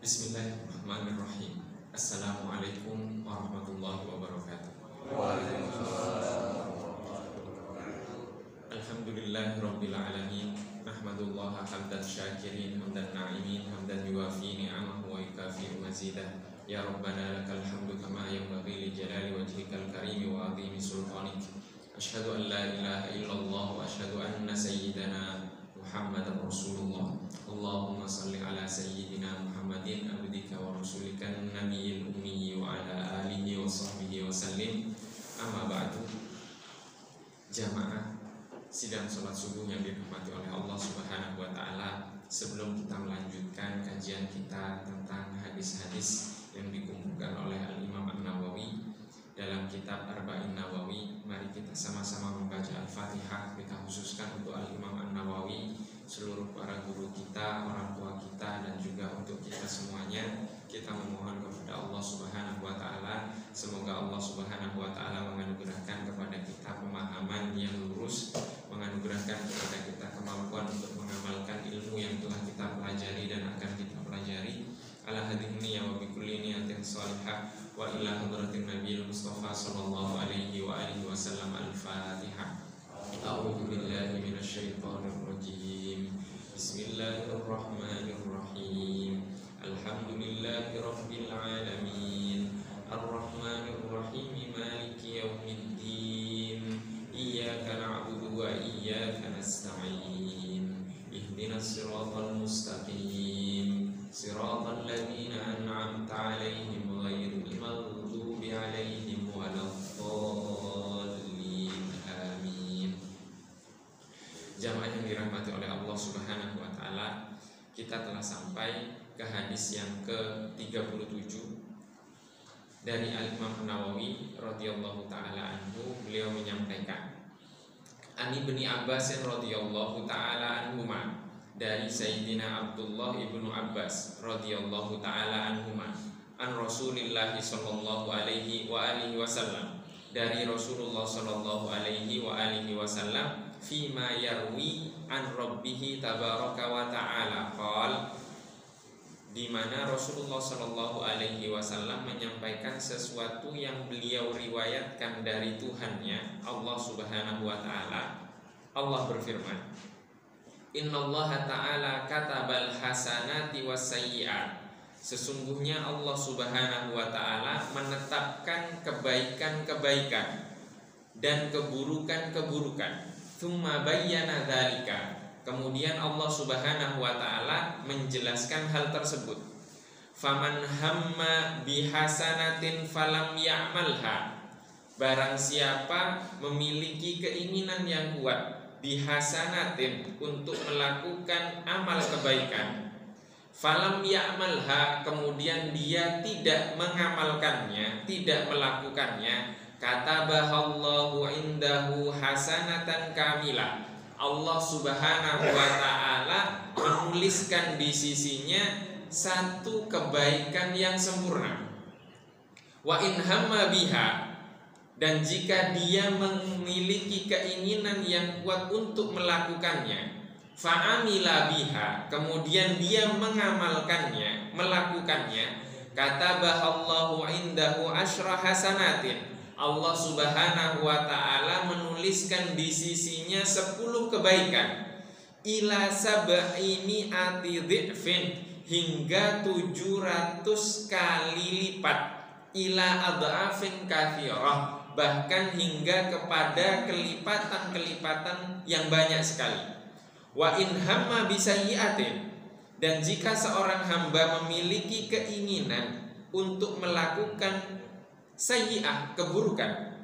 Bismillahirrahmanirrahim. Assalamualaikum warahmatullahi wabarakatuh. Waalaikumsalam. Alhamdulillahirabbil alamin. Nahmadullaha hamdan syakirin, hamdan na'imin, hamdan yuwafi ni'amahu wa yukafi'u mazidah. Ya Rabbana lakal hamdu kama yanbaghi li jalali wajhikal karimi wa 'azimi sultanik. Asyhadu an la ilaha illallah wa asyhadu anna sayyidana Muhammadar Rasulullah. Allahumma salli ala sayyidina Muhammadin abdika wa rasulika nabiyil ummi wa ala alihi wa sahbihi wa sallim. Amma ba'du. Jamaah sidang salat subuh yang dirahmati oleh Allah Subhanahu wa taala, sebelum kita melanjutkan kajian kita tentang hadis-hadis yang dikumpulkan oleh Al-Imam An-Nawawi dalam kitab Arba'in Nawawi, mari kita sama-sama membaca Al-Fatihah. Kita khususkan untuk Al-Imam An-Nawawi, seluruh para guru kita, orang tua kita, dan juga untuk kita semuanya. Kita memohon kepada Allah Subhanahu wa taala, semoga Allah Subhanahu wa taala menganugerahkan kepada kita pemahaman yang lurus, menganugerahkan kepada kita kemampuan untuk mengamalkan ilmu yang telah kita pelajari dan akan kita pelajari. Ala hadhihi wa bi kulli niyatin shalihah wa ila hadratin nabiyil mustafa sallallahu alaihi wa alihi wasallam. Al-Fatihah. A'udzu billahi minasyaitonir rajim. Bismillahirrahmanirrahim. Alhamdulillahi rabbil alamin. Arrahmanir rahim. Maliki yaumiddin. Iyyaka na'budu wa iyyaka nasta'in. Ihdinas siratal mustaqim. Siratal ladzina an'amta 'alaihim ghairil maghdubi 'alaihim waladdallin. Amin. Jamaah yang dirahmati oleh Allah Subhanahu wa taala, kita telah sampai ke hadis yang ke-37 dari Al-Imam Nawawi radhiyallahu taala anhu. Beliau menyampaikan, Ani bin Abbas radhiyallahu taala anhuma, dari Sayyidina Abdullah ibnu Abbas radhiyallahu taala anhuma, an Rasulillah sallallahu alaihi wa alihi wasallam, dari Rasulullah sallallahu alaihi wa alihi wasallam, fima yarwi an rabbih tabaraka wa taala qala, di mana Rasulullah sallallahu alaihi wasallam menyampaikan sesuatu yang beliau riwayatkan dari Tuhannya, Allah Subhanahu wa taala. Allah berfirman, Innallaha ta'ala katabal hasanati wassayyi'at. Sesungguhnya Allah Subhanahu wa ta'ala menetapkan kebaikan-kebaikan dan keburukan-keburukan. Tsumma bayyana dzalika. Kemudian Allah Subhanahu wa ta'ala menjelaskan hal tersebut. Faman hamma bihasanatin falam ya'malha. Barang siapa memiliki keinginan yang kuat bihasanatin, untuk melakukan amal kebaikan, falam ya'malha, kemudian dia tidak mengamalkannya, tidak melakukannya, katabahallahu indahu hasanatan kamilah. Allah Subhanahu wa ta'ala menuliskan di sisinya satu kebaikan yang sempurna. Wa in hamma biha, dan jika dia memiliki keinginan yang kuat untuk melakukannya, fa'amila biha, kemudian dia mengamalkannya, melakukannya, katabahallahu indahu asyra hasanatin. Allah Subhanahu wa ta'ala menuliskan di sisinya 10 kebaikan, ila sab'ini ati dhi'fin, hingga 700 kali lipat, ila adha'afin kathirah, bahkan hingga kepada kelipatan-kelipatan yang banyak sekali. Wa in hamma bisayyi'atin, dan jika seorang hamba memiliki keinginan untuk melakukan sayyi'ah, keburukan,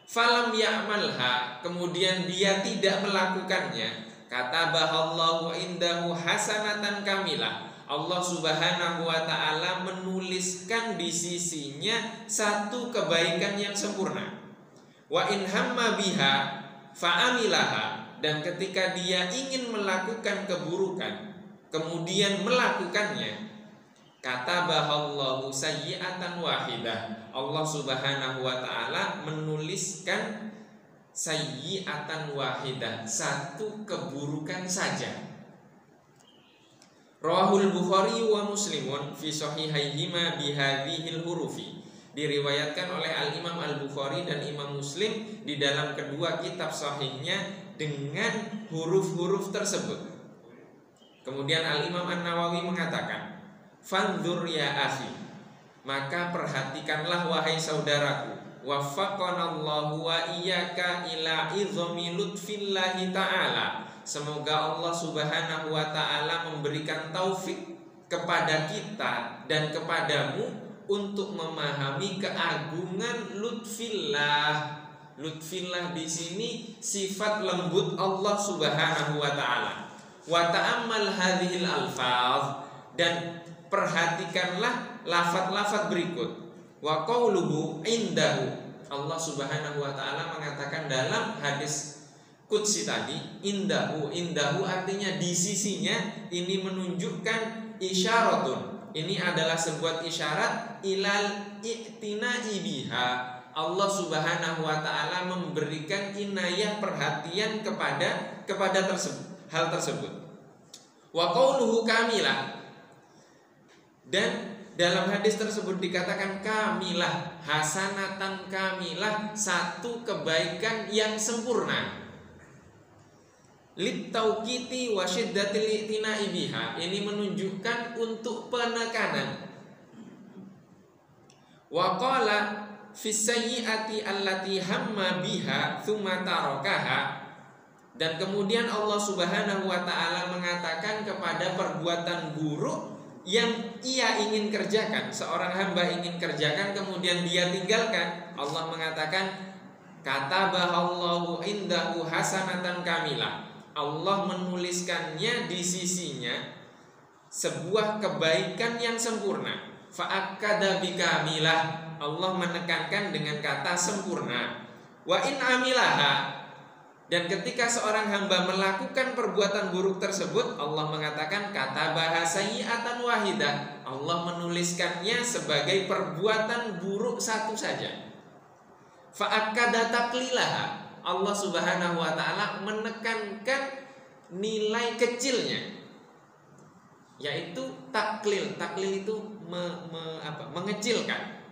falam ya'malha, kemudian dia tidak melakukannya, katabahallahu indahu hasanatan kamilah. Allah Subhanahu wa ta'ala menuliskan di sisinya satu kebaikan yang sempurna. Wa in hamma biha fa'amilaha, dan ketika dia ingin melakukan keburukan kemudian melakukannya, katabahallahu sayyi'atan wahidah. Allah Subhanahu wa ta'ala menuliskan sayyi'atan wahidah, satu keburukan saja. Rawahul Bukhari wa Muslimun fi sahihaihima bihadhil hurufi. Diriwayatkan oleh Al-Imam Al-Bukhari dan Imam Muslim di dalam kedua kitab sahihnya dengan huruf-huruf tersebut. Kemudian Al-Imam An-Nawawi mengatakan, "Fanzur ya akhi, maka perhatikanlah wahai saudaraku, waffaqanallahu wa iyyaka ila izami lutfillahi ta'ala." Semoga Allah Subhanahu wa ta'ala memberikan taufik kepada kita dan kepadamu untuk memahami keagungan lutfillah. Lutfillah di sini sifat lembut Allah Subhanahu wa ta'ala. Wa ta'ammal hadhil alfaz, dan perhatikanlah lafaz-lafaz berikut. Wa qauluhu indahu, Allah Subhanahu wa ta'ala mengatakan dalam hadis qudsi tadi, indahu artinya di sisinya. Ini menunjukkan isyaratun, ini adalah sebuah isyarat ilal i'tina'i biha. Allah Subhanahu wa ta'ala memberikan inayah, perhatian kepada hal tersebut. Wa qauluhu kamilah, dan dalam hadis tersebut dikatakan kamilah, hasanatan kamilah, satu kebaikan yang sempurna. Littauqiti wa syiddatil i'tina'i biha, ini menunjukkan untuk penekanan. Wa qala fis sayyi'ati allati hamma biha tsumma tarakaha, dan kemudian Allah Subhanahu wa ta'ala mengatakan kepada perbuatan buruk yang ia ingin kerjakan, seorang hamba ingin kerjakan kemudian dia tinggalkan, Allah mengatakan katabahallahu indahu hasanatan kamilah, Allah menuliskannya di sisinya sebuah kebaikan yang sempurna. Fa'akkada bikamilah, Allah menekankan dengan kata sempurna. Wa in amilaha, dan ketika seorang hamba melakukan perbuatan buruk tersebut, Allah mengatakan kata bahasai'atan wahidah, Allah menuliskannya sebagai perbuatan buruk satu saja. Fa'akkada taklilaha, Allah Subhanahu wa ta'ala menekankan nilai kecilnya, yaitu taklil. Taklil itu mengecilkan,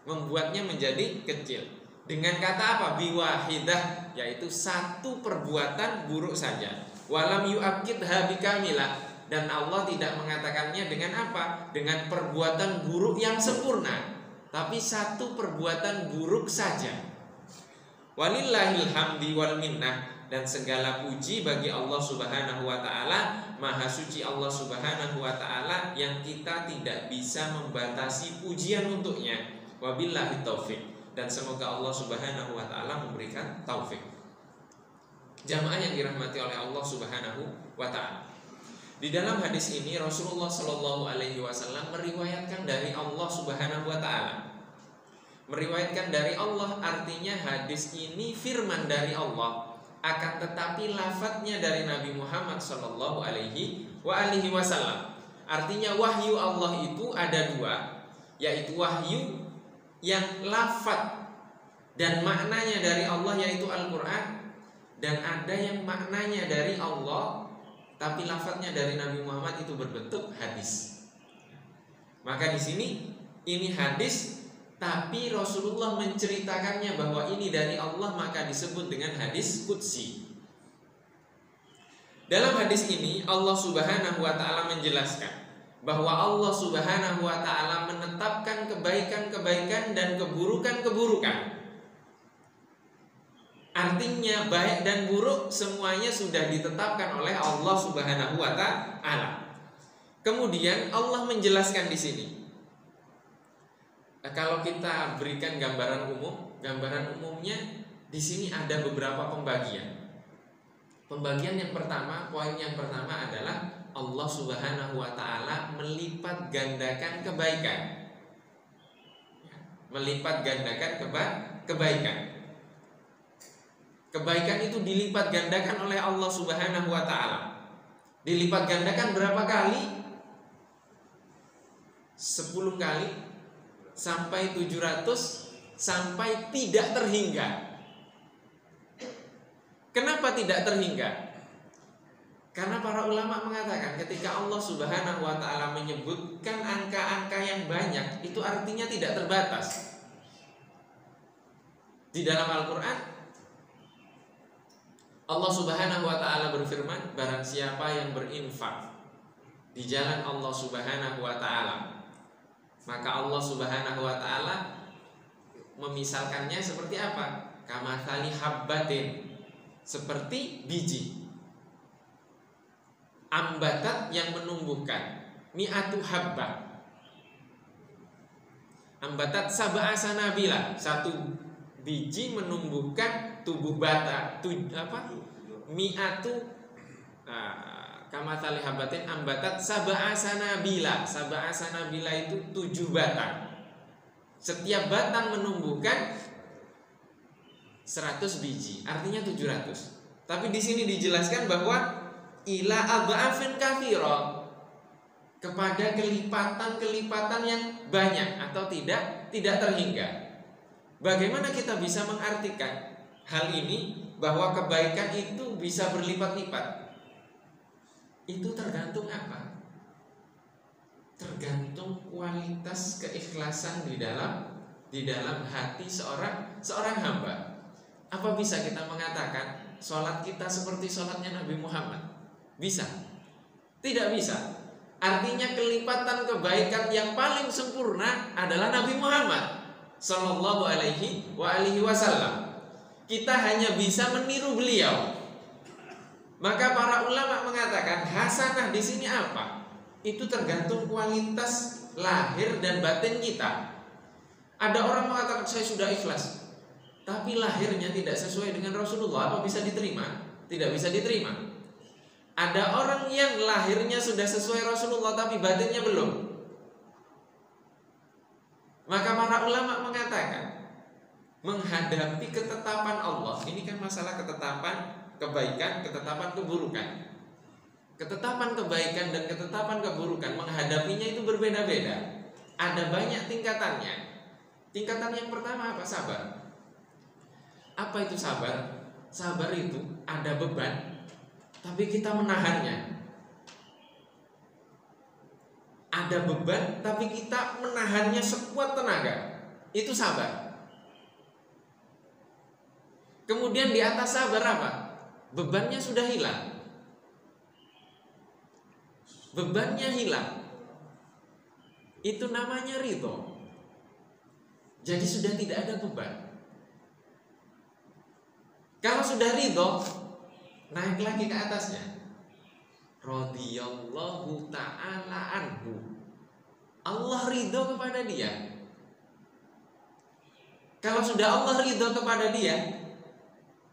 membuatnya menjadi kecil. Dengan kata apa? Biwahidah, yaitu satu perbuatan buruk saja. Walam yu'akkidha bikamilah, dan Allah tidak mengatakannya dengan apa? Dengan perbuatan buruk yang sempurna, tapi satu perbuatan buruk saja. Walillahil hamdi wal minnah, dan segala puji bagi Allah Subhanahu wa ta'ala. Maha suci Allah Subhanahu wa ta'ala yang kita tidak bisa membatasi pujian untuknya. Wabillahi taufik, dan semoga Allah Subhanahu wa ta'ala memberikan taufik. Jamaah yang dirahmati oleh Allah Subhanahu wa ta'ala, di dalam hadis ini Rasulullah Shallallahu alaihi wasallam meriwayatkan dari Allah Subhanahu wa ta'ala. Meriwayatkan dari Allah artinya hadis ini firman dari Allah, akan tetapi lafadznya dari Nabi Muhammad Shallallahu alaihi wasallam. Artinya wahyu Allah itu ada dua, yaitu wahyu yang lafadz dan maknanya dari Allah yaitu Al-Quran, dan ada yang maknanya dari Allah tapi lafadznya dari Nabi Muhammad itu berbentuk hadis. Maka di sini ini hadis, tapi Rasulullah menceritakannya bahwa ini dari Allah, maka disebut dengan hadis qudsi. Dalam hadis ini Allah Subhanahu wa ta'ala menjelaskan bahwa Allah Subhanahu wa ta'ala menetapkan kebaikan-kebaikan dan keburukan-keburukan. Artinya baik dan buruk semuanya sudah ditetapkan oleh Allah Subhanahu wa ta'ala. Kemudian Allah menjelaskan di sini. Kalau kita berikan gambaran umumnya di sini ada beberapa pembagian. Pembagian yang pertama, poin yang pertama adalah Allah Subhanahu wa ta'ala melipat gandakan kebaikan. Melipat gandakan kebaikan. Kebaikan itu dilipat gandakan oleh Allah Subhanahu wa ta'ala. Dilipat gandakan berapa kali? 10 kali sampai 700 sampai tidak terhingga. Kenapa tidak terhingga? Karena para ulama mengatakan ketika Allah Subhanahu wa taala menyebutkan angka-angka yang banyak, itu artinya tidak terbatas. Di dalam Al-Qur'an Allah Subhanahu wa taala berfirman, barang siapa yang berinfak di jalan Allah Subhanahu wa taala, maka Allah Subhanahu wa taala memisalkannya seperti apa? Kamathali habbatin, seperti biji ambatat yang menumbuhkan, mi'atu habbah, ambatat sab'a sanabila, satu biji menumbuhkan tubuh bata, mi'atu kamathali habbatin ambatat sab'a sanabila. Sab'a sanabila itu 7 batang. Setiap batang menumbuhkan 100 biji, artinya 700. Tapi di sini dijelaskan bahwa ila adha'afin katsira, kepada kelipatan-kelipatan yang banyak atau tidak terhingga. Bagaimana kita bisa mengartikan hal ini bahwa kebaikan itu bisa berlipat-lipat? Itu tergantung apa? Tergantung kualitas keikhlasan di dalam hati seorang hamba. Apa bisa kita mengatakan sholat kita seperti sholatnya Nabi Muhammad? Bisa? Tidak bisa. Artinya kelipatan kebaikan yang paling sempurna adalah Nabi Muhammad Sallallahu alaihi wasallam. Kita hanya bisa meniru beliau. Maka para ulama mengatakan hasanah di sini apa? Itu tergantung kualitas lahir dan batin kita. Ada orang mengatakan saya sudah ikhlas, tapi lahirnya tidak sesuai dengan Rasulullah, apa bisa diterima? Tidak bisa diterima. Ada orang yang lahirnya sudah sesuai Rasulullah tapi batinnya belum. Maka para ulama mengatakan menghadapi ketetapan Allah, ini kan masalah ketetapan kebaikan, ketetapan keburukan. Ketetapan kebaikan dan ketetapan keburukan, menghadapinya itu berbeda-beda. Ada banyak tingkatannya. Tingkatan yang pertama apa? Sabar. Apa itu sabar? Sabar itu ada beban, tapi kita menahannya. Ada beban, tapi kita menahannya sekuat tenaga. Itu sabar. Kemudian di atas sabar apa? Bebannya sudah hilang. Bebannya hilang. Itu namanya ridho. Jadi sudah tidak ada beban. Kalau sudah ridho, naik lagi ke atasnya. Radhiyallahu ta'ala anhu. Allah ridho kepada dia. Kalau sudah Allah ridho kepada dia,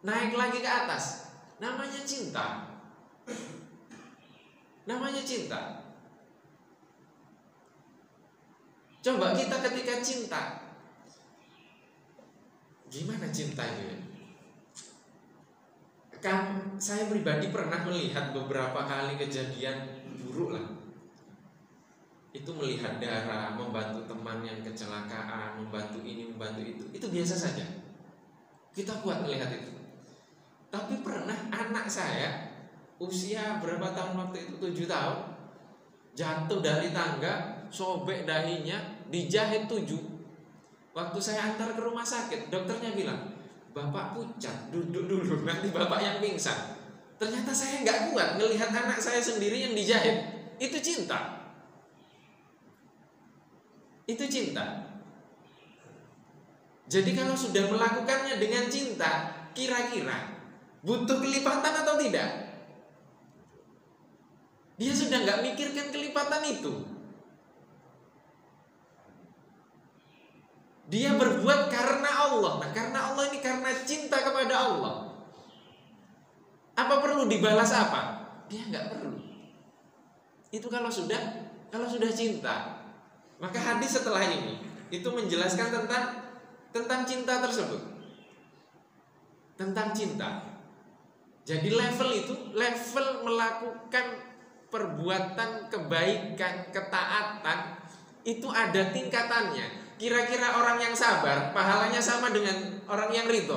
naik lagi ke atas. Namanya cinta. Namanya cinta. Coba kita ketika cinta, gimana cinta itu? Kan saya pribadi pernah melihat beberapa kali kejadian buruk lah. Itu melihat darah, membantu teman yang kecelakaan, membantu ini, membantu itu. Itu biasa saja. Kita kuat melihat itu. Tapi pernah anak saya usia berapa tahun waktu itu? 7 tahun, jatuh dari tangga, sobek dahinya, dijahit 7. Waktu saya antar ke rumah sakit, dokternya bilang, Bapak pucat, duduk dulu, nanti bapak yang pingsan. Ternyata saya nggak kuat melihat anak saya sendiri yang dijahit. Itu cinta. Itu cinta. Jadi kalau sudah melakukannya dengan cinta, kira-kira butuh kelipatan atau tidak? Dia sudah nggak mikirkan kelipatan itu. Dia berbuat karena Allah. Nah, karena Allah ini karena cinta kepada Allah. Apa perlu dibalas apa? Dia nggak perlu. Itu kalau sudah cinta. Maka hadis setelah ini itu menjelaskan tentang cinta tersebut. Tentang cinta. Jadi level itu level melakukan perbuatan kebaikan, ketaatan itu ada tingkatannya. Kira-kira orang yang sabar pahalanya sama dengan orang yang ridho?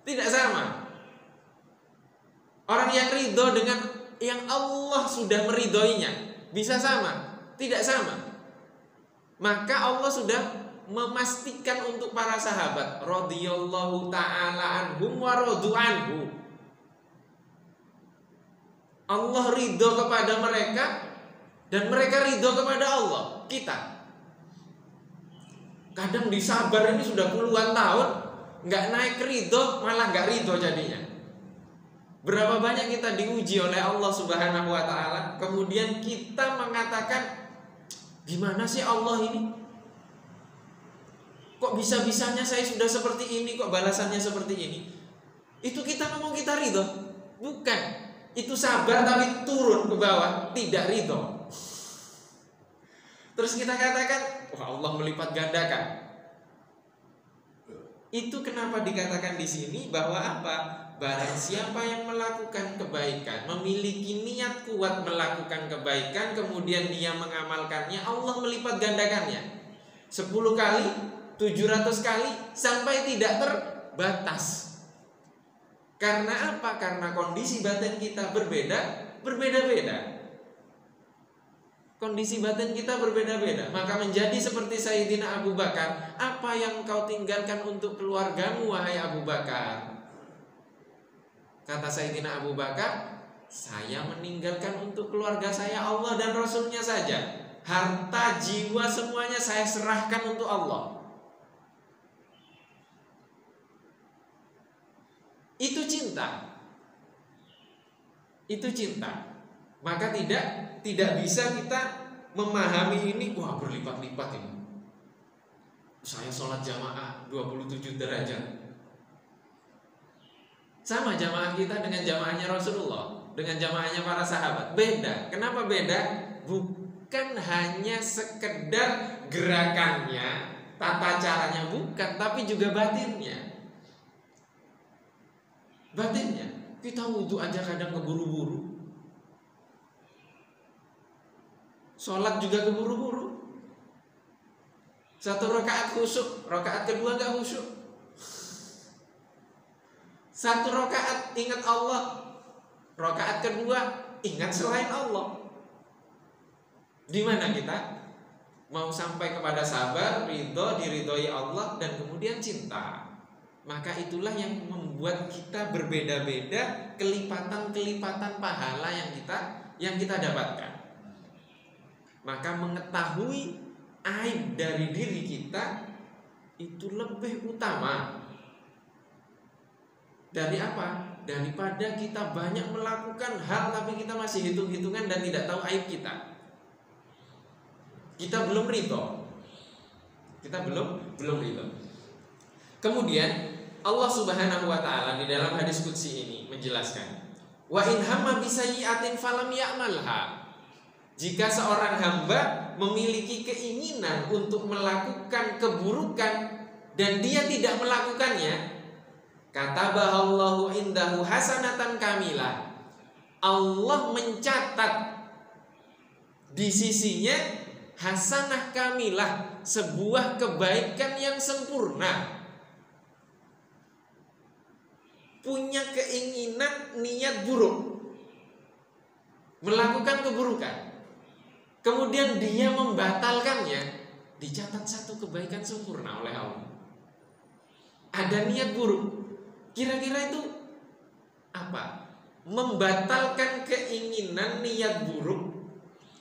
Tidak sama. Orang yang ridho dengan yang Allah sudah meridhoinya. Bisa sama? Tidak sama. Maka Allah sudah memastikan untuk para sahabat, radhiyallahu ta'ala anhum wa radu anhu. Allah ridho kepada mereka dan mereka ridho kepada Allah. Kita kadang disabar ini sudah puluhan tahun, nggak naik ridho, malah nggak ridho jadinya. Berapa banyak kita diuji oleh Allah Subhanahu wa ta'ala, kemudian kita mengatakan, gimana sih Allah ini? Kok bisa-bisanya saya sudah seperti ini, kok balasannya seperti ini? Itu kita ngomong kita ridho? Bukan. Itu sabar tapi turun ke bawah, tidak ridho. Terus kita katakan, wah Allah melipat gandakan. Itu kenapa dikatakan di sini bahwa apa? Barang siapa yang melakukan kebaikan, memiliki niat kuat melakukan kebaikan, kemudian dia mengamalkannya, Allah melipat gandakannya 10 kali, 700 kali, sampai tidak terbatas. Karena apa? Karena kondisi batin kita berbeda-beda. Kondisi batin kita berbeda-beda. Maka menjadi seperti Sayyidina Abu Bakar. Apa yang kau tinggalkan untuk keluargamu, wahai Abu Bakar? Kata Sayyidina Abu Bakar, saya meninggalkan untuk keluarga saya Allah dan Rasulnya saja. Harta, jiwa, semuanya saya serahkan untuk Allah. Itu cinta. Itu cinta. Maka tidak bisa kita memahami ini, wah berlipat-lipat ini. Saya sholat jamaah 27 derajat. Sama jamaah kita dengan jamaahnya Rasulullah, dengan jamaahnya para sahabat. Beda. Kenapa beda? Bukan hanya sekedar gerakannya, tata caranya, bukan, tapi juga batinnya. Batinnya. Kita wudhu aja kadang keburu-buru. Sholat juga keburu-buru. Satu rakaat khusyuk, rakaat kedua gak khusyuk. Satu rakaat ingat Allah, rakaat kedua ingat selain Allah. Di mana kita mau sampai kepada sabar, ridho, diridhoi Allah, dan kemudian cinta. Maka itulah yang membuat kita berbeda-beda kelipatan-kelipatan pahala yang kita dapatkan. Maka mengetahui aib dari diri kita itu lebih utama dari apa? Daripada kita banyak melakukan hal tapi kita masih hitung-hitungan dan tidak tahu aib kita. Kita belum ridho. Kita belum ridho. Kemudian Allah Subhanahu wa ta'ala di dalam hadis qudsi ini menjelaskan, wa in hamma bisayyi'atin falam ya'malha. Jika seorang hamba memiliki keinginan untuk melakukan keburukan dan dia tidak melakukannya, katabahallahu indahu hasanatan kamilah. Allah mencatat di sisinya hasanah kamilah, sebuah kebaikan yang sempurna. Punya keinginan, niat buruk, melakukan keburukan, kemudian dia membatalkannya, dicatat satu kebaikan sempurna oleh Allah. Ada niat buruk, kira-kira itu apa? Membatalkan keinginan, niat buruk,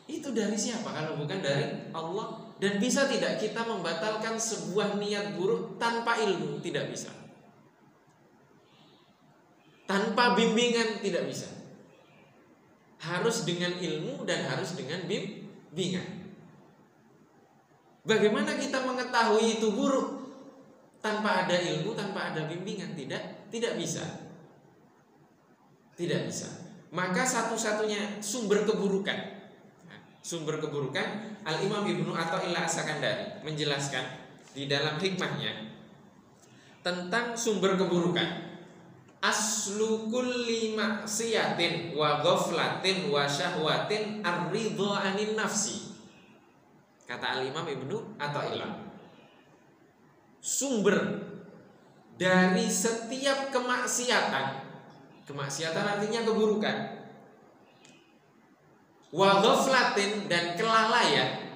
itu dari siapa kalau bukan dari Allah? Dan bisa tidak kita membatalkan sebuah niat buruk tanpa ilmu? Tidak bisa. Tanpa bimbingan tidak bisa. Harus dengan ilmu dan harus dengan bimbingan. Bagaimana kita mengetahui itu buruk? Tanpa ada ilmu, tanpa ada bimbingan, tidak bisa. Tidak bisa. Maka satu-satunya sumber keburukan, Al-Imam Ibnu Athaillah As-Sakandari menjelaskan di dalam hikmahnya tentang sumber keburukan. Aslu kulli maksiatin wa ghaflatin wa syahwatin ar-ridha 'anil nafsi. Kata Al-Imam Ibnu Athaillah, sumber dari setiap kemaksiatan artinya keburukan, wa ghaflatin dan kelalaian,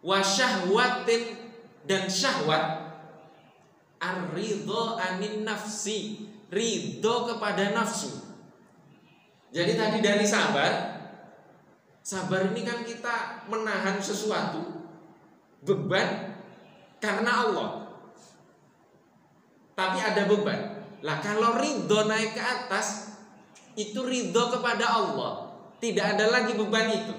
wa syahwatin dan syahwat, ar-ridho anin nafsi, ridho kepada nafsu. Jadi tadi dari sabar ini kan kita menahan sesuatu, beban karena Allah. Tapi ada beban. Lah kalau ridho naik ke atas, itu ridho kepada Allah, tidak ada lagi beban itu.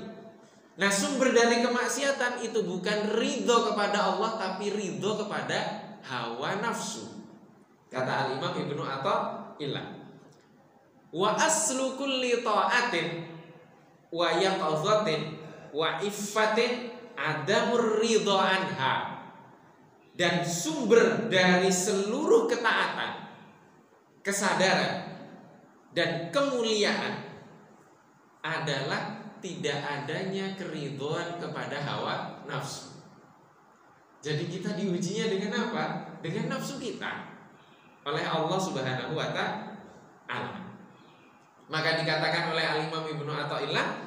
Nah, sumber dari kemaksiatan itu bukan ridho kepada Allah, tapi ridho kepada hawa nafsu. Kata Al-Imam Ibnu Athaillah, wa aslu kulli ta'atin wa yaqadhatin wa iffatin adamur ridho anha. Dan sumber dari seluruh ketaatan, kesadaran, dan kemuliaan adalah tidak adanya keridhaan kepada hawa nafsu. Jadi kita diujinya dengan apa? Dengan nafsu kita oleh Allah Subhanahu wa ta'ala. Maka dikatakan oleh Al-Imam Ibnu Athaillah,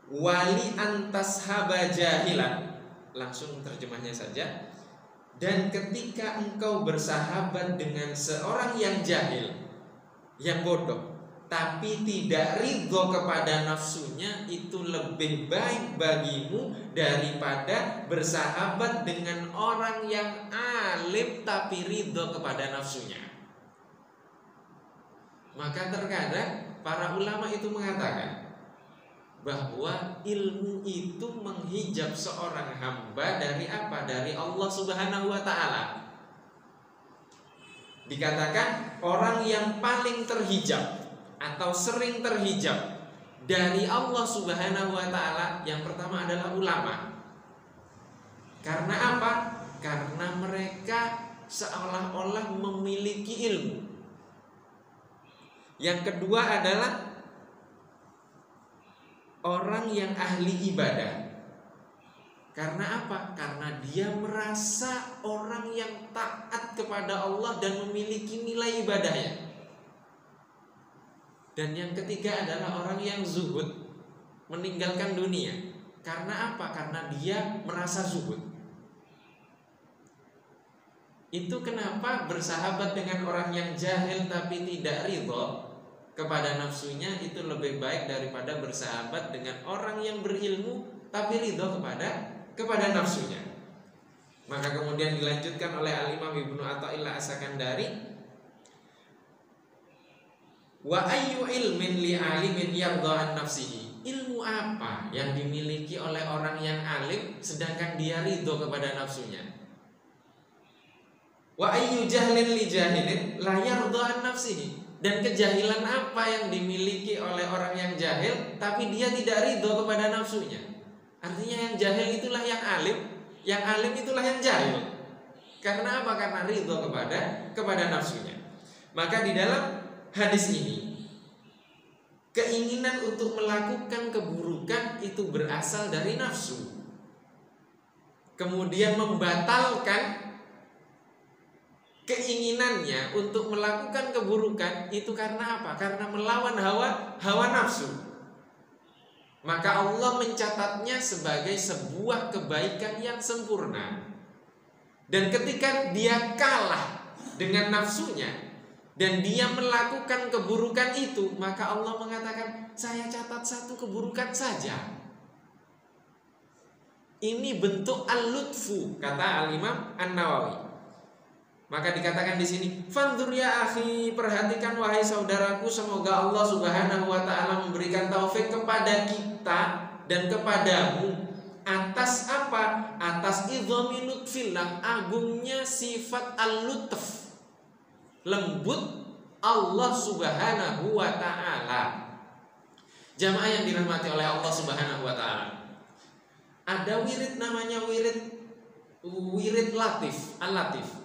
wali antashaba jahilan, langsung terjemahnya saja. Dan ketika engkau bersahabat dengan seorang yang jahil, yang bodoh, tapi tidak ridho kepada nafsunya, itu lebih baik bagimu daripada bersahabat dengan orang yang alim tapi ridho kepada nafsunya. Maka terkadang para ulama itu mengatakan bahwa ilmu itu menghijab seorang hamba dari apa? Dari Allah Subhanahu wa ta'ala. Dikatakan orang yang paling terhijab atau sering terhijab dari Allah Subhanahu wa ta'ala, yang pertama adalah ulama. Karena apa? Karena mereka seolah-olah memiliki ilmu. Yang kedua adalah orang yang ahli ibadah. Karena apa? Karena dia merasa orang yang taat kepada Allah dan memiliki nilai ibadahnya. Dan yang ketiga adalah orang yang zuhud, meninggalkan dunia. Karena apa? Karena dia merasa zuhud. Itu kenapa bersahabat dengan orang yang jahil tapi tidak ridho kepada nafsunya itu lebih baik daripada bersahabat dengan orang yang berilmu tapi ridho kepada nafsunya. Maka kemudian dilanjutkan oleh Al-Imam Ibnu Athaillah As-Sakandari, wa ayyu ilmin li alimin yardha an nafsihi. Ilmu apa yang dimiliki oleh orang yang alim sedangkan dia ridho kepada nafsunya? Wa ayyu jahlin li jahilin la yardha an nafsihi. Dan kejahilan apa yang dimiliki oleh orang yang jahil tapi dia tidak ridho kepada nafsunya? Artinya yang jahil itulah yang alim itulah yang jahil. Karena apa? Karena ridho kepada nafsunya. Maka di dalam hadis ini, keinginan untuk melakukan keburukan itu berasal dari nafsu. Kemudian membatalkan keinginannya untuk melakukan keburukan itu karena apa? Karena melawan hawa nafsu. Maka Allah mencatatnya sebagai sebuah kebaikan yang sempurna. Dan ketika dia kalah dengan nafsunya dan dia melakukan keburukan itu, maka Allah mengatakan, saya catat satu keburukan saja. Ini bentuk al-lutfu, kata Al-Imam An-Nawawi. Maka dikatakan di sini, fanzur ya akhi, perhatikan wahai saudaraku, semoga Allah Subhanahu wa ta'ala memberikan taufik kepada kita dan kepadamu atas apa? Atas idhami lutfillah, agungnya sifat al-lutf, lembut Allah Subhanahu wa ta'ala. Jamaah yang dirahmati oleh Allah Subhanahu wa ta'ala, ada wirid namanya wirid latif, al-latif.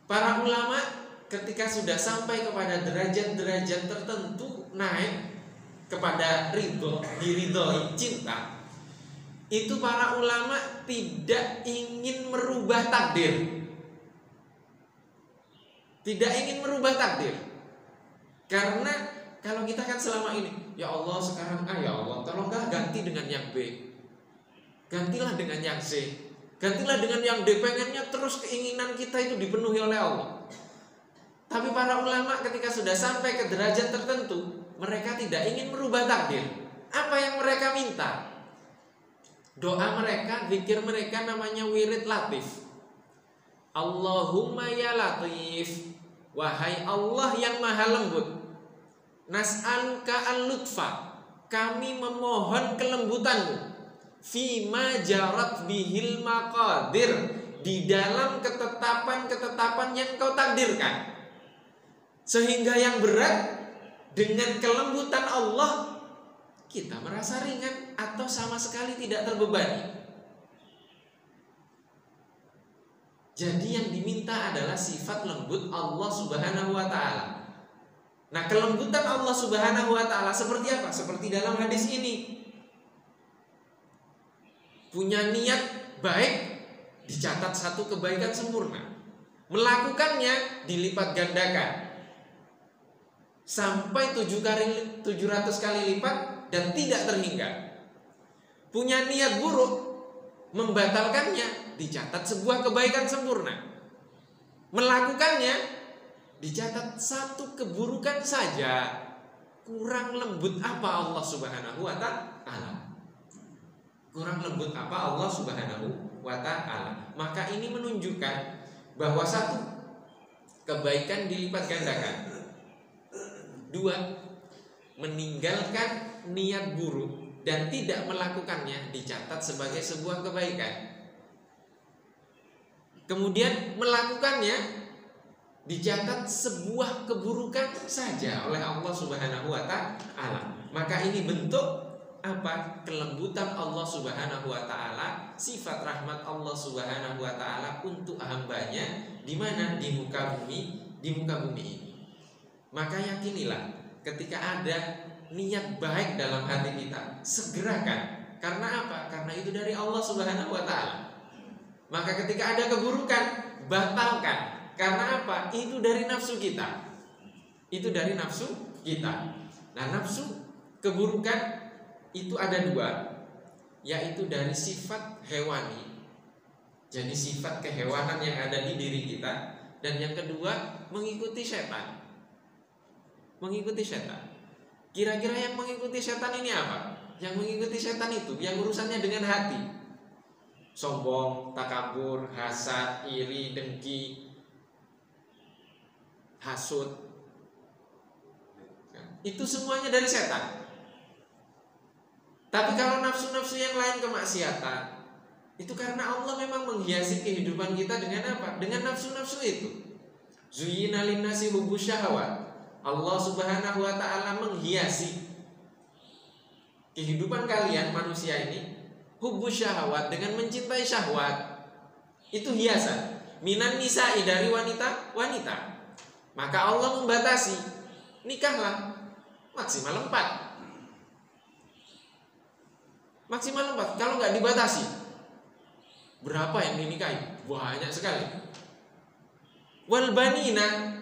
Para ulama ketika sudah sampai kepada derajat-derajat tertentu, naik kepada ridho, diridhoi, cinta, itu para ulama tidak ingin merubah takdir. Tidak ingin merubah takdir. Karena Kalau kita kan selama ini, ya Allah sekarang ya Allah tolonglah ganti dengan yang B, gantilah dengan yang C, gantilah dengan yang D. Pengennya terus keinginan kita itu dipenuhi oleh Allah. Tapi para ulama ketika sudah sampai ke derajat tertentu, mereka tidak ingin merubah takdir. Apa yang mereka minta? Doa mereka, zikir mereka namanya wirid latif. Allahumma ya latif, wahai Allah yang maha lembut, nas'aluka al-lutfa, kami memohon kelembutanmu, fima jarat bihil maqadir, di dalam ketetapan-ketetapan yang kau takdirkan. Sehingga yang berat dengan kelembutan Allah kita merasa ringan atau sama sekali tidak terbebani. Jadi yang diminta adalah sifat lembut Allah Subhanahu wa ta'ala. Nah, kelembutan Allah Subhanahu wa ta'ala seperti apa? Seperti dalam hadis ini. Punya niat baik, dicatat satu kebaikan sempurna. Melakukannya dilipat gandakan sampai 700 kali lipat dan tidak terhingga. Punya niat buruk, membatalkannya dicatat sebuah kebaikan sempurna. Melakukannya dicatat satu keburukan saja. Kurang lembut apa Allah Subhanahu wa ta'ala? Kurang lembut apa Allah Subhanahu wa ta'ala? Maka ini menunjukkan bahwa satu, kebaikan dilipat gandakan. Dua, meninggalkan niat buruk dan tidak melakukannya dicatat sebagai sebuah kebaikan. Kemudian melakukannya dicatat sebuah keburukan saja oleh Allah Subhanahu wa ta'ala. Maka ini bentuk apa? Kelembutan Allah Subhanahu wa ta'ala, sifat rahmat Allah Subhanahu wa ta'ala untuk hambanya di mana? Di muka bumi ini. Maka yakinilah ketika ada niat baik dalam hati kita, segerakan. Karena apa? Karena itu dari Allah Subhanahu wa ta'ala. Maka ketika ada keburukan, batalkan. Karena apa? Itu dari nafsu kita. Itu dari nafsu kita. Nah, nafsu keburukan itu ada dua, yaitu dari sifat hewani. Jadi sifat kehewanan yang ada di diri kita. Dan yang kedua, mengikuti setan. Mengikuti setan. Kira-kira yang mengikuti setan ini apa? Yang mengikuti setan itu yang urusannya dengan hati. Sombong, takabur, hasad, iri, dengki, hasud. Itu semuanya dari setan. Tapi kalau nafsu-nafsu yang lain kemaksiatan, itu karena Allah memang menghiasi kehidupan kita dengan apa? Dengan nafsu-nafsu itu. Zuyyina linnasi hubbus syahawat. Allah Subhanahu wa ta'ala menghiasi kehidupan kalian manusia ini, hubbus syahawat, dengan mencintai syahwat. Itu hiasan. Minan nisa'i, dari wanita. Maka Allah membatasi, nikahlah maksimal 4. Maksimal 4. Kalau nggak dibatasi, berapa yang dinikahi? Banyak sekali. Wal banina,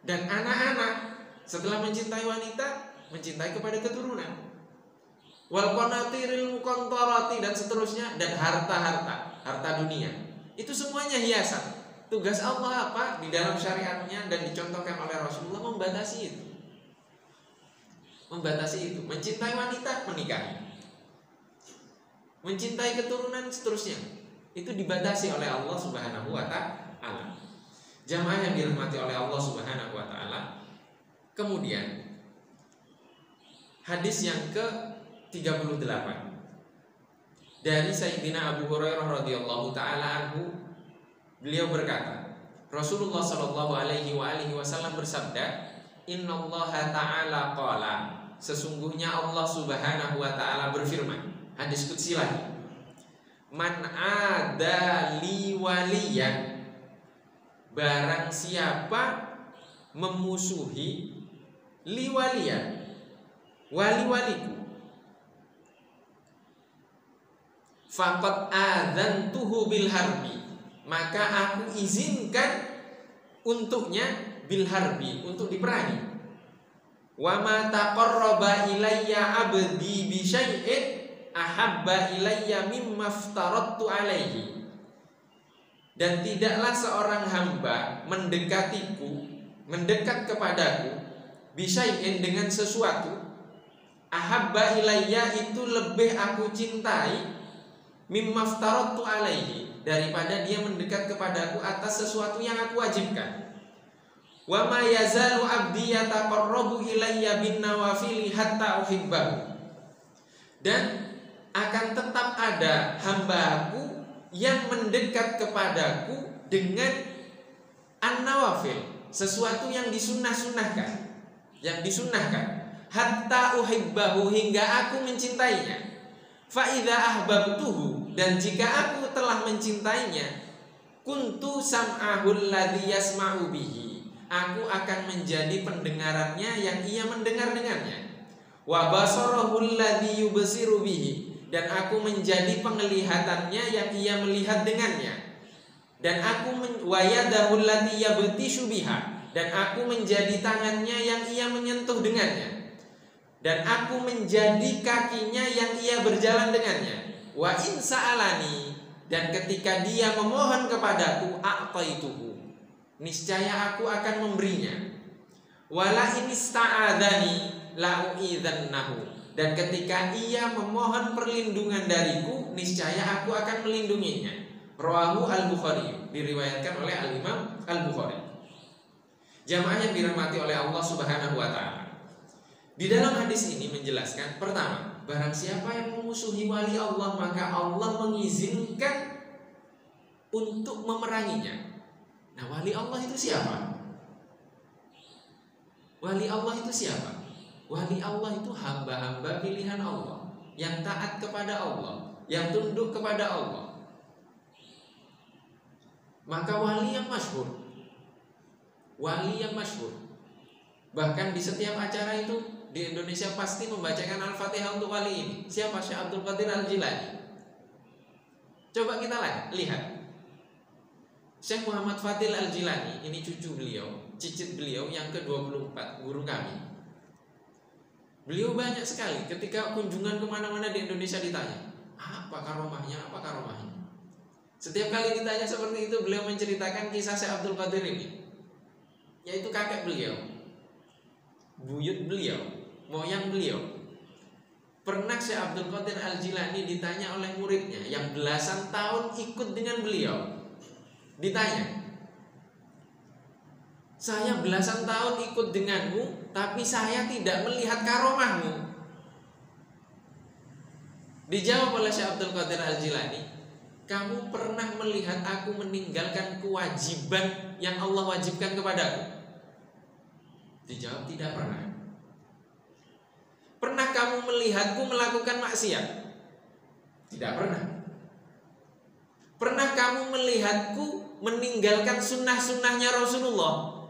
dan anak-anak. Setelah mencintai wanita, mencintai kepada keturunan. Wal qanatiril muqantarati, dan seterusnya, dan harta dunia. Itu semuanya hiasan. Tugas Allah apa? Di dalam syariatnya dan dicontohkan oleh Rasulullah, membatasi itu. Membatasi itu. Mencintai wanita, menikahi. Mencintai keturunan, seterusnya. Itu dibatasi oleh Allah Subhanahu wa ta'ala. Jamaah yang dirahmati oleh Allah Subhanahu wa ta'ala. Kemudian hadis yang ke-38 dari Sayyidina Abu Hurairah radhiyallahu taala anhu, beliau berkata, Rasulullah sallallahu alaihi wasallam bersabda, "Innallaha ta'ala qala", sesungguhnya Allah Subhanahu wa ta'ala berfirman, hadis qudsi lagi, "Man adali waliyan", barang siapa memusuhi liwaliyan, wali-waliku, faqad adzantuhu bil harbi, maka aku izinkan untuknya bil harbi, untuk diperangi. Wa ma taqarraba ilayya 'abdi bi syai'in ahabba ilayya mimma aftaradtu alaihi. Dan tidaklah seorang hamba mendekat kepadaku bisyai'in dengan sesuatu, ahabba ilayya itu lebih aku cintai, mimma aftaradtu alaihi daripada dia mendekat kepadaku atas sesuatu yang aku wajibkan. Wa ma yazalu 'abdi yataqarrabu ilayya bin nawafili hatta uhibbahu. Dan akan tetap ada hamba-Ku yang mendekat kepadaku dengan an-nawafil, sesuatu yang disunnah-sunnahkan, hatta uhibbahu, hingga aku mencintainya. Fa idza ahbabtuhu, dan jika aku telah mencintainya, kuntu sam'ahu alladhi yasma'u bihi, aku akan menjadi pendengarannya yang ia mendengar dengannya. Wa basarahu alladhi yubsiru bihi, dan aku menjadi penglihatannya yang ia melihat dengannya. Dan aku wa yadahu allati yabtishu biha, dan aku menjadi tangannya yang ia menyentuh dengannya. Dan aku menjadi kakinya yang ia berjalan dengannya. Wa in sa'alani, dan ketika dia memohon kepadaku, a'taituhu, niscaya aku akan memberinya. Wala in ista'adzani la u'idzannahu, dan ketika ia memohon perlindungan dariku, niscaya aku akan melindunginya. Rawahu al-Bukhari, diriwayatkan oleh al-Imam al-Bukhari. Jamaah yang dirahmati oleh Allah Subhanahu wa taala. Di dalam hadis ini menjelaskan, pertama, barang siapa yang memusuhi wali Allah, maka Allah mengizinkan untuk memeranginya. Nah, wali Allah itu siapa? Wali Allah itu siapa? Wali Allah itu hamba-hamba pilihan Allah, yang taat kepada Allah, yang tunduk kepada Allah. Maka wali yang masyhur, bahkan di setiap acara itu di Indonesia pasti membacakan Al-Fatihah untuk wali ini. Siapa? Syekh Abdul Qadir Al-Jilani. Coba kita lihat. Syekh Muhammad Fadil Al-Jilani, ini cucu beliau, cicit beliau yang ke-24, guru kami. Beliau banyak sekali ketika kunjungan kemana-mana di Indonesia ditanya, apa karomahnya? Setiap kali ditanya seperti itu, beliau menceritakan kisah Syekh Abdul Qadir ini, yaitu kakek beliau, buyut beliau, moyang beliau. Pernah Syekh Abdul Qadir Al-Jilani ditanya oleh muridnya yang belasan tahun ikut dengan beliau, ditanya, saya belasan tahun ikut denganmu, tapi saya tidak melihat karomahmu. Dijawab oleh Syekh Abdul Qadir Al-Jilani, kamu pernah melihat aku meninggalkan kewajiban yang Allah wajibkan kepadaku? Dijawab, tidak pernah. Pernah kamu melihatku melakukan maksiat? Tidak pernah. Pernah kamu melihatku meninggalkan sunnah-sunnahnya Rasulullah?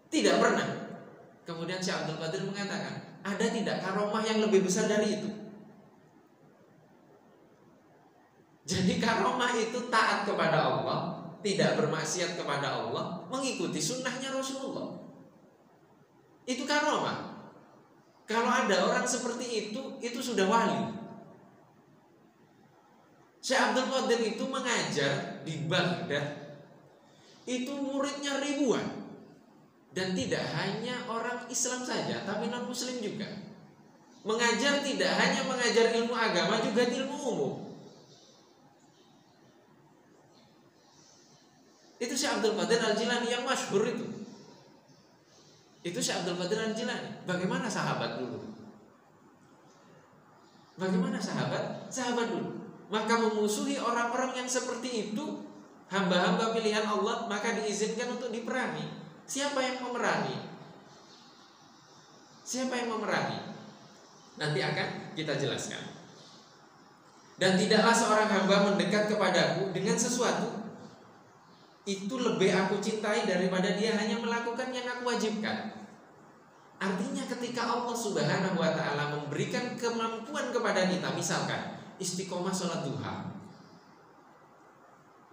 Tidak pernah. Kemudian Syekh Abdul Qadir mengatakan, ada tidak karomah yang lebih besar dari itu? Jadi karomah itu taat kepada Allah, tidak bermaksiat kepada Allah, mengikuti sunnahnya Rasulullah. Itu karomah. Kalau ada orang seperti itu sudah wali. Syekh Abdul Qadir itu mengajar di Baghdad, itu muridnya ribuan. Dan tidak hanya orang Islam saja, tapi non Muslim juga. Mengajar tidak hanya mengajar ilmu agama, juga ilmu umum. Itu Syekh Abdul Qadir Al-Jilani yang masyhur itu. Itu Syekh Abdul Qadir Al-Jilani. Bagaimana sahabat dulu? Bagaimana sahabat dulu? Maka memusuhi orang-orang yang seperti itu, hamba-hamba pilihan Allah, maka diizinkan untuk diperangi. Siapa yang memerangi? Nanti akan kita jelaskan. Dan tidaklah seorang hamba mendekat kepadaku dengan sesuatu, itu lebih aku cintai daripada dia hanya melakukan yang aku wajibkan. Artinya ketika Allah Subhanahu wa ta'ala memberikan kemampuan kepada kita, misalkan istiqomah sholat duha,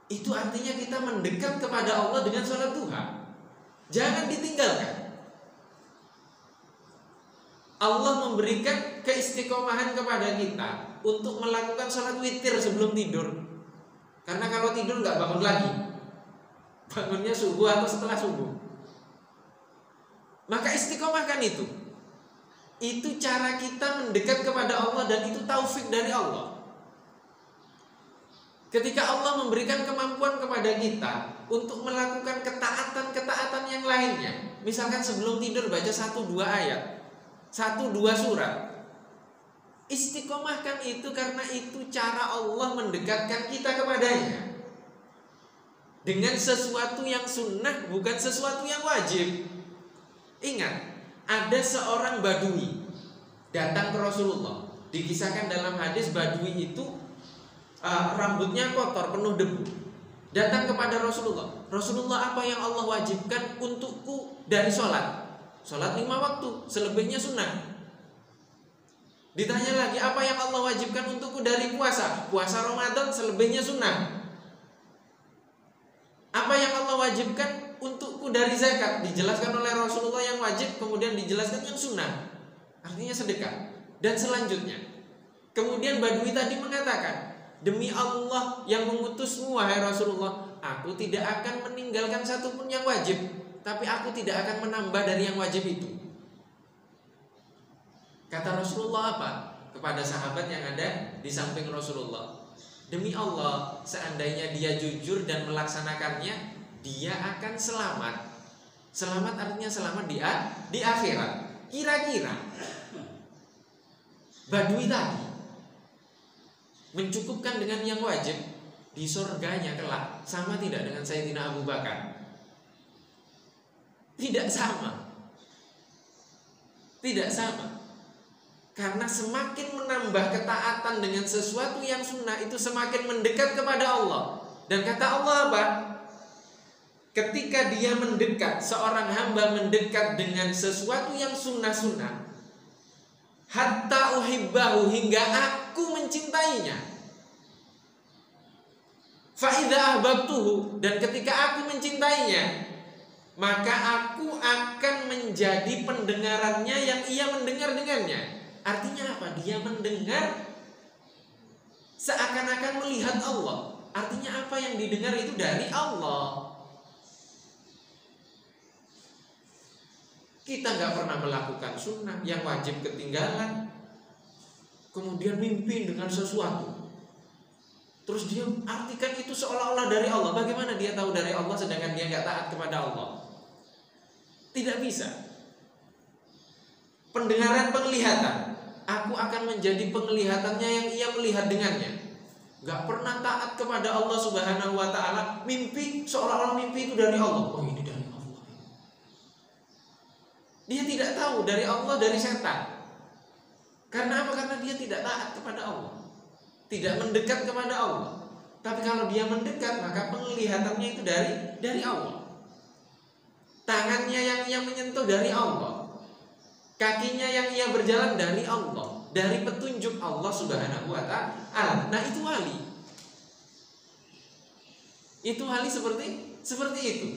itu artinya kita mendekat kepada Allah dengan sholat duha. Jangan ditinggalkan. Allah memberikan keistiqomahan kepada kita untuk melakukan sholat witir sebelum tidur. Karena kalau tidur nggak bangun lagi, bangunnya subuh atau setelah subuh. Maka istiqomahkan itu. Itu cara kita mendekat kepada Allah dan itu taufik dari Allah. Ketika Allah memberikan kemampuan kepada kita untuk melakukan ketaatan-ketaatan yang lainnya, misalkan sebelum tidur baca 1-2 ayat, 1-2 surat, istiqomahkan itu karena itu cara Allah mendekatkan kita kepadanya dengan sesuatu yang sunnah, bukan sesuatu yang wajib. Ingat, ada seorang badui datang ke Rasulullah. Dikisahkan dalam hadis, badui itu rambutnya kotor, penuh debu. Datang kepada Rasulullah. Rasulullah, apa yang Allah wajibkan untukku dari sholat? Sholat 5 waktu, selebihnya sunnah. Ditanya lagi, apa yang Allah wajibkan untukku dari puasa? Puasa Ramadan, selebihnya sunnah. Apa yang Allah wajibkan untukku dari zakat? Dijelaskan oleh Rasulullah yang wajib, kemudian dijelaskan yang sunnah, artinya sedekah. Dan selanjutnya, kemudian badui tadi mengatakan, demi Allah yang mengutusmu wahai Rasulullah, aku tidak akan meninggalkan satupun yang wajib, tapi aku tidak akan menambah dari yang wajib itu. Kata Rasulullah apa? Kepada sahabat yang ada di samping Rasulullah, demi Allah, seandainya dia jujur dan melaksanakannya, dia akan selamat. Selamat artinya selamat di akhirat. Kira-kira badui tadi mencukupkan dengan yang wajib di surganya kelak, sama tidak dengan Sayyidina Abu Bakar? Tidak sama. Tidak sama. Karena semakin menambah ketaatan dengan sesuatu yang sunnah, itu semakin mendekat kepada Allah. Dan kata Allah apa? Ketika dia mendekat, seorang hamba mendekat dengan sesuatu yang sunnah-sunnah, hatta uhibbahu, hingga aku mencintainya. Fa idza ahbabtuhu, dan ketika aku mencintainya, maka aku akan menjadi pendengarannya yang ia mendengar dengannya. Artinya apa? Dia mendengar seakan-akan melihat Allah. Artinya apa? Yang didengar itu dari Allah. Kita gak pernah melakukan sunnah, yang wajib ketinggalan, kemudian mimpi dengan sesuatu, terus dia artikan itu seolah-olah dari Allah. Bagaimana dia tahu dari Allah sedangkan dia gak taat kepada Allah? Tidak bisa. Pendengaran, penglihatan, aku akan menjadi penglihatannya yang ia melihat dengannya. Gak pernah taat kepada Allah Subhanahu wa ta'ala, mimpi seolah-olah mimpi itu dari Allah. Oh, ini dari Allah. Dia tidak tahu dari Allah, dari setan. Karena apa? Karena dia tidak taat kepada Allah, tidak mendekat kepada Allah. Tapi kalau dia mendekat, maka penglihatannya itu dari Allah. Tangannya yang ia menyentuh dari Allah, kakinya yang ia berjalan dari Allah, dari petunjuk Allah Subhanahu wa ta'ala. Nah, itu wali. Itu wali seperti itu.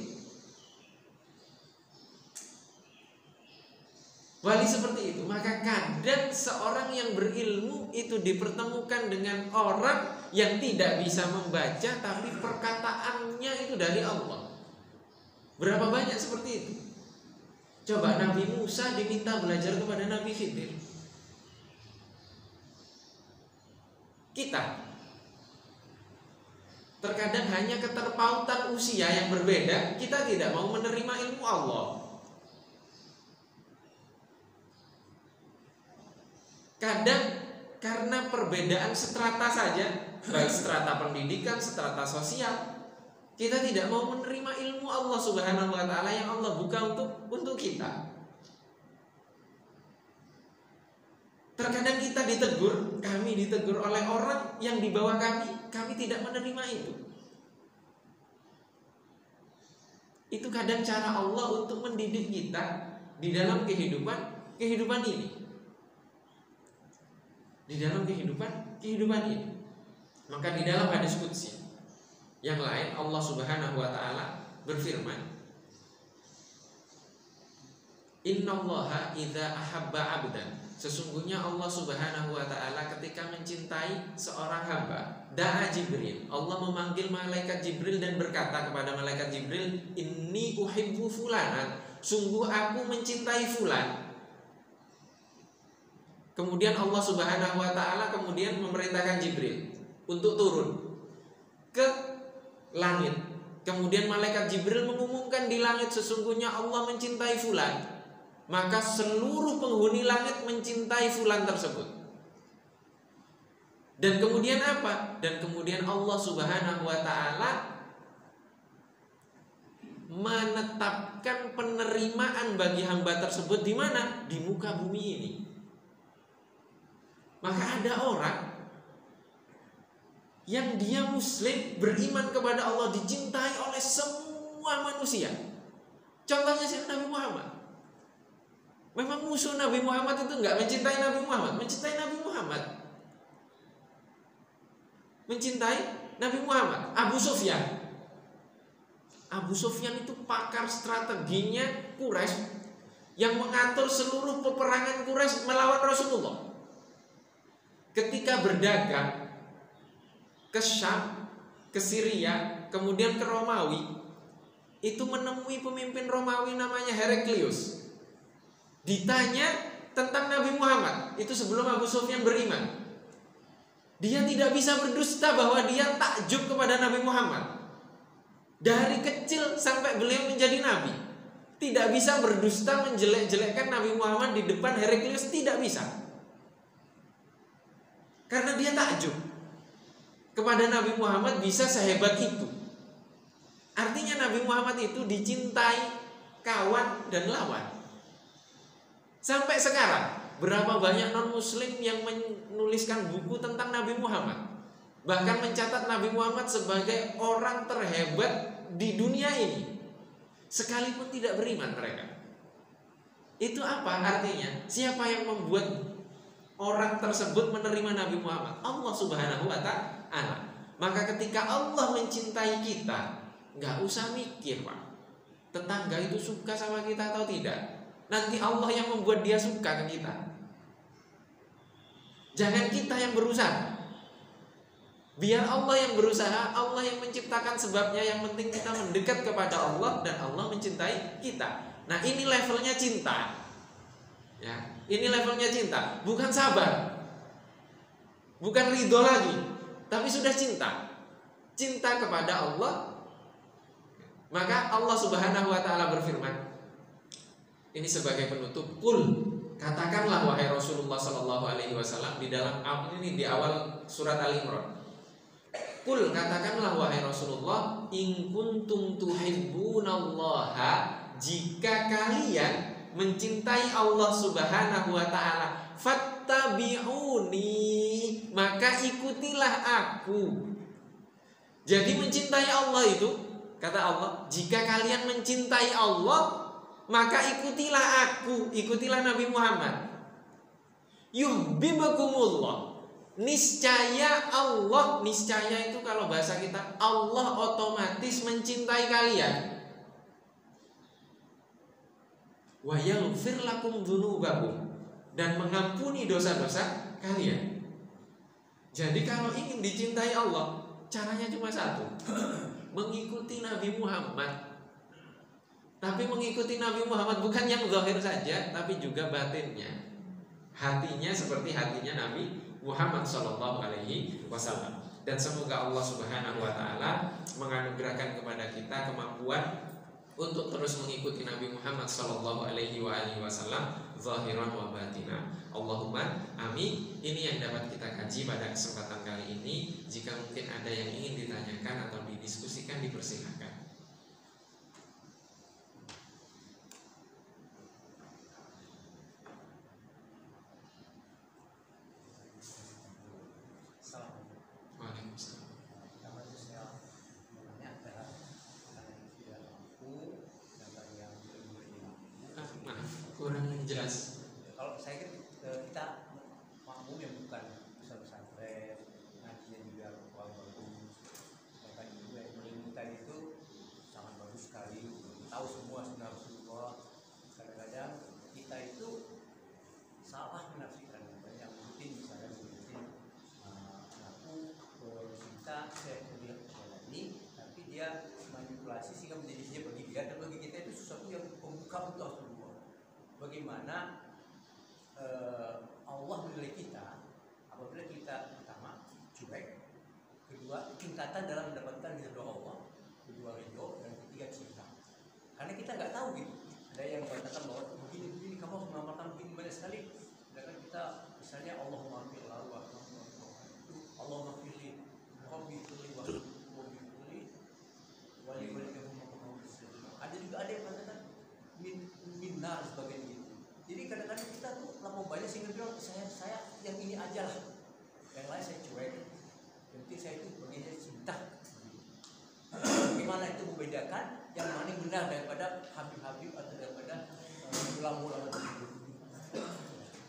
Wali seperti itu. Maka kadang seorang yang berilmu itu dipertemukan dengan orang yang tidak bisa membaca, tapi perkataannya itu dari Allah. Berapa banyak seperti itu? Coba Nabi Musa diminta belajar kepada Nabi Khidir. Kita terkadang hanya keterpautan usia yang berbeda, kita tidak mau menerima ilmu Allah. Kadang karena perbedaan strata saja, baik strata pendidikan, strata sosial, kita tidak mau menerima ilmu Allah Subhanahu wa ta'ala yang Allah buka untuk kita. Terkadang kita ditegur, kami ditegur oleh orang yang di bawah kami tidak menerima itu. Itu kadang cara Allah untuk mendidik kita di dalam kehidupan ini. Di dalam kehidupan ini. Maka di dalam hadis qudsi yang lain, Allah Subhanahu wa ta'ala berfirman, Innallaha idza ahabba 'abdan. Sesungguhnya Allah Subhanahu wa taala ketika mencintai seorang hamba, da'a Jibril. Allah memanggil malaikat Jibril dan berkata kepada malaikat Jibril, "Inni uhibbu fulanan." Sungguh aku mencintai fulan. Kemudian Allah Subhanahu wa taala kemudian memerintahkan Jibril untuk turun ke langit. Kemudian malaikat Jibril mengumumkan di langit, sesungguhnya Allah mencintai fulan. Maka seluruh penghuni langit mencintai fulan tersebut. Dan kemudian apa? Dan kemudian Allah Subhanahu wa taala menetapkan penerimaan bagi hamba tersebut di mana? Di muka bumi ini. Maka ada orang yang dia muslim, beriman kepada Allah, dicintai oleh semua manusia. Contohnya Nabi Muhammad. Memang musuh Nabi Muhammad itu enggak mencintai Nabi Muhammad, mencintai Nabi Muhammad. Mencintai Nabi Muhammad. Abu Sufyan. Abu Sufyan itu pakar strateginya Quraisy yang mengatur seluruh peperangan Quraisy melawan Rasulullah. Ketika berdagang ke Syam, ke Syria, kemudian ke Romawi, itu menemui pemimpin Romawi namanya Heraklius. Ditanya tentang Nabi Muhammad, itu sebelum Abu Sufyan beriman. Dia tidak bisa berdusta bahwa dia takjub kepada Nabi Muhammad. Dari kecil sampai beliau menjadi nabi, tidak bisa berdusta menjelek-jelekkan Nabi Muhammad di depan Heraklius, tidak bisa. Karena dia takjub kepada Nabi Muhammad bisa sehebat itu. Artinya Nabi Muhammad itu dicintai kawan dan lawan. Sampai sekarang berapa banyak non-muslim yang menuliskan buku tentang Nabi Muhammad, bahkan mencatat Nabi Muhammad sebagai orang terhebat di dunia ini, sekalipun tidak beriman mereka. Itu apa artinya? Siapa yang membuat orang tersebut menerima Nabi Muhammad? Allah Subhanahu wa ta'ala. Maka ketika Allah mencintai kita, nggak usah mikir, Pak, tetangga itu suka sama kita atau tidak. Nanti Allah yang membuat dia suka ke kita. Jangan kita yang berusaha. Biar Allah yang berusaha, Allah yang menciptakan sebabnya. Yang penting kita mendekat kepada Allah dan Allah mencintai kita. Nah, ini levelnya cinta. Ya, ini levelnya cinta, bukan sabar. Bukan ridho lagi, tapi sudah cinta. Cinta kepada Allah. Maka Allah Subhanahu wa ta'ala berfirman, ini sebagai penutup, "Qul," katakanlah wahai Rasulullah sallallahu alaihi wasallam, di dalam ini di awal surat Al-Imran. "Qul," katakanlah wahai Rasulullah, "in kuntum tuhibbunallaha," jika kalian mencintai Allah Subhanahu wa taala, "fattabi'uni," maka ikutilah aku. Jadi mencintai Allah itu, kata Allah, jika kalian mencintai Allah, maka ikutilah aku, ikutilah Nabi Muhammad. Yuhibbukumullah. Niscaya Allah, niscaya itu kalau bahasa kita, Allah otomatis mencintai kalian. Wa yaghfir lakum dzunubakum, dan mengampuni dosa-dosa kalian. Jadi kalau ingin dicintai Allah, caranya cuma satu, mengikuti Nabi Muhammad. Tapi mengikuti Nabi Muhammad bukan yang zahir saja, tapi juga batinnya. Hatinya seperti hatinya Nabi Muhammad sallallahu alaihi wasallam. Dan semoga Allah Subhanahu wa taala menganugerahkan kepada kita kemampuan untuk terus mengikuti Nabi Muhammad sallallahu alaihi wasallam zahiran wa batina. Allahumma amin. Ini yang dapat kita kaji pada kesempatan kali ini. Jika mungkin ada yang ingin ditanyakan atau didiskusikan, dipersilakan. Kurang jelas. Kalau saya kan kita makmum yang bukan pesantren, ngajian juga kurang bagus. Bahkan juga yang melimutan itu Karena Allah menilai kita apabila kita pertama cuek, kedua tingkatan dalam mendapatkan ridho Allah, kedua ridho, dan ketiga cinta. Karena kita nggak tahu gitu. Ada yang mengatakan bahwa begini kamu harus mengamalkan begini banyak sekali. Sedangkan kita misalnya Allahumma fil arwah, Allahumma fil Rabbi kulli wa Rabbi kulli wali ada juga ada yang mengatakan minar sebagai itu. Jadi kadang-kadang kita tuh lama banyak sehingga bilang saya yang ini aja lah, yang lain saya cuek. Penting saya itu bagiannya cinta. Bagaimana itu membedakan yang mana yang benar daripada Habib-Habib atau daripada ulama-ulama tersebut?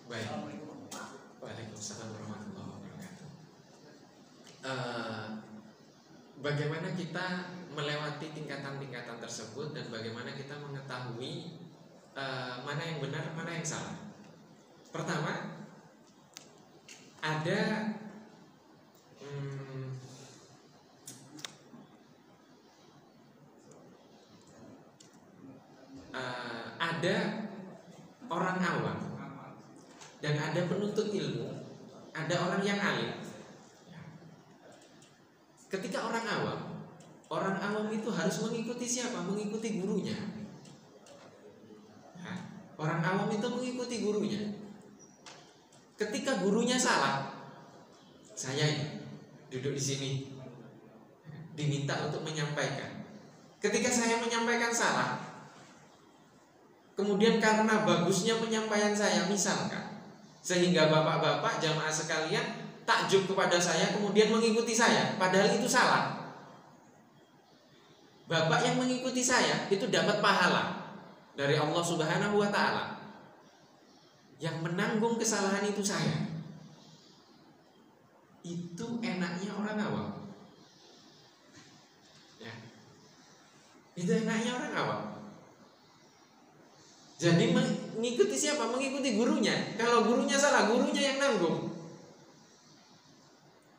Baik. Assalamualaikum. Waalaikumsalam warahmatullahi wabarakatuh. Bagaimana kita melewati tingkatan-tingkatan tersebut dan bagaimana kita mengetahui mana yang benar, mana yang salah? Pertama, ada orang awam dan ada penuntut ilmu, ada orang yang alim. Ketika orang awam itu harus mengikuti siapa? Mengikuti gurunya. Orang awam itu mengikuti gurunya. Ketika gurunya salah, saya duduk di sini diminta untuk menyampaikan. Ketika saya menyampaikan salah, kemudian karena bagusnya penyampaian saya misalkan, sehingga bapak-bapak jamaah sekalian takjub kepada saya kemudian mengikuti saya, padahal itu salah. Bapak yang mengikuti saya itu dapat pahala dari Allah Subhanahu wa ta'ala. Yang menanggung kesalahan itu saya. Itu enaknya orang awam. Ya. Itu enaknya orang awam. Jadi mengikuti siapa? Mengikuti gurunya. Kalau gurunya salah, gurunya yang nanggung.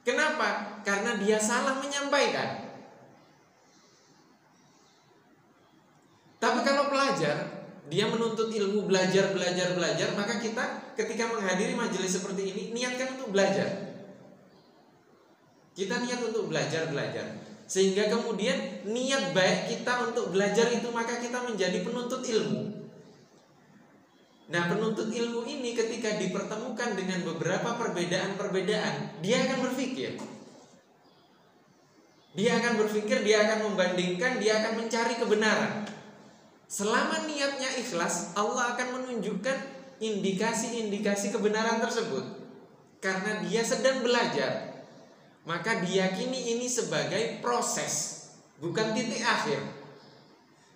Kenapa? Karena dia salah menyampaikan. Tapi kalau pelajar, dia menuntut ilmu, belajar, maka kita ketika menghadiri majelis seperti ini niatkan untuk belajar. Kita niat untuk belajar. Sehingga kemudian niat baik kita untuk belajar itu maka kita menjadi penuntut ilmu. Nah, penuntut ilmu ini ketika dipertemukan dengan beberapa perbedaan, dia akan berpikir. Dia akan membandingkan, dia akan mencari kebenaran. Selama niatnya ikhlas, Allah akan menunjukkan indikasi-indikasi kebenaran tersebut. Karena dia sedang belajar, maka diyakini ini sebagai proses, bukan titik akhir.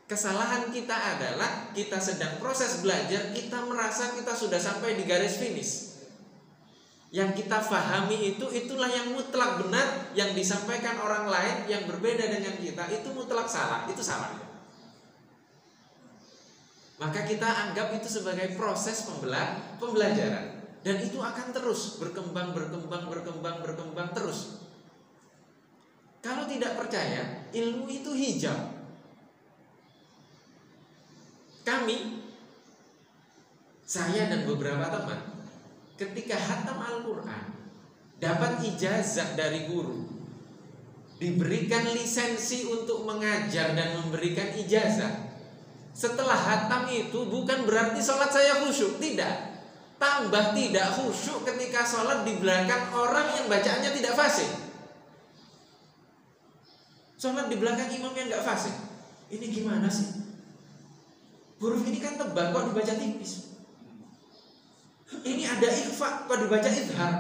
Kesalahan kita adalah kita sedang proses belajar, kita merasa kita sudah sampai di garis finish. Yang kita fahami itulah yang mutlak benar. Yang disampaikan orang lain yang berbeda dengan kita itu mutlak salah, itu salah. Maka kita anggap itu sebagai proses pembelajaran. Dan itu akan terus berkembang terus. Kalau tidak percaya, ilmu itu hijab. Saya dan beberapa teman, ketika khatam Al-Quran, dapat ijazah dari guru, diberikan lisensi untuk mengajar dan memberikan ijazah. Setelah khatam itu bukan berarti sholat saya khusyuk, tidak. Tambah tidak khusyuk ketika sholat di belakang orang yang bacaannya tidak fasih. Sholat di belakang imam yang gak fasih. Ini gimana sih? Huruf ini kan tebal kok dibaca tipis. Ini ada ikhfa kok dibaca idhar.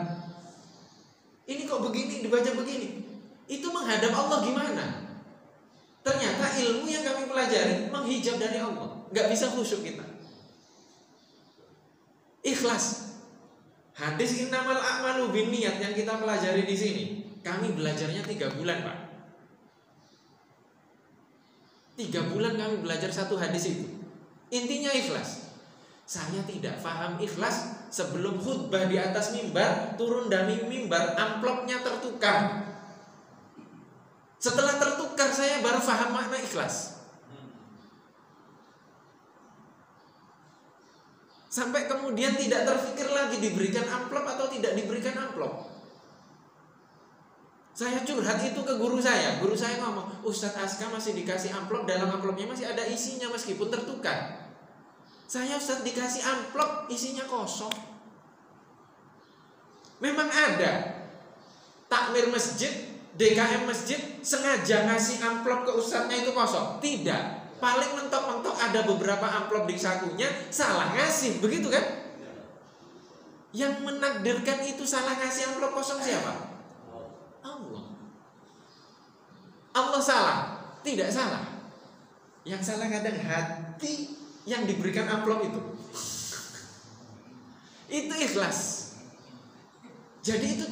Ini kok begini dibaca begini. Itu menghadap Allah gimana? Ternyata ilmu yang kami pelajari menghijab dari Allah. Gak bisa khusyuk kita. Ikhlas. Hadis innamal a'malu binniyat yang kita pelajari di sini, kami belajarnya 3 bulan, Pak. 3 bulan kami belajar satu hadis itu. Intinya ikhlas. Saya tidak paham ikhlas sebelum khutbah di atas mimbar, turun dari mimbar, amplopnya tertukar. Setelah tertukar saya baru paham makna ikhlas. Sampai kemudian tidak terfikir lagi diberikan amplop atau tidak diberikan amplop. Saya curhat itu ke guru saya ngomong, Ustadz Aska masih dikasih amplop, dalam amplopnya masih ada isinya meskipun tertukar. Saya Ustadz dikasih amplop, isinya kosong. Memang ada takmir masjid, DKM masjid sengaja ngasih amplop ke ustadznya itu kosong? Tidak. Paling mentok-mentok ada beberapa amplop di sakunya salah ngasih, begitu kan? Yang menakdirkan itu salah ngasih amplop kosong siapa? Allah. Allah salah? Tidak salah. Yang salah kadang hati yang diberikan amplop itu. Itu ikhlas. Jadi itu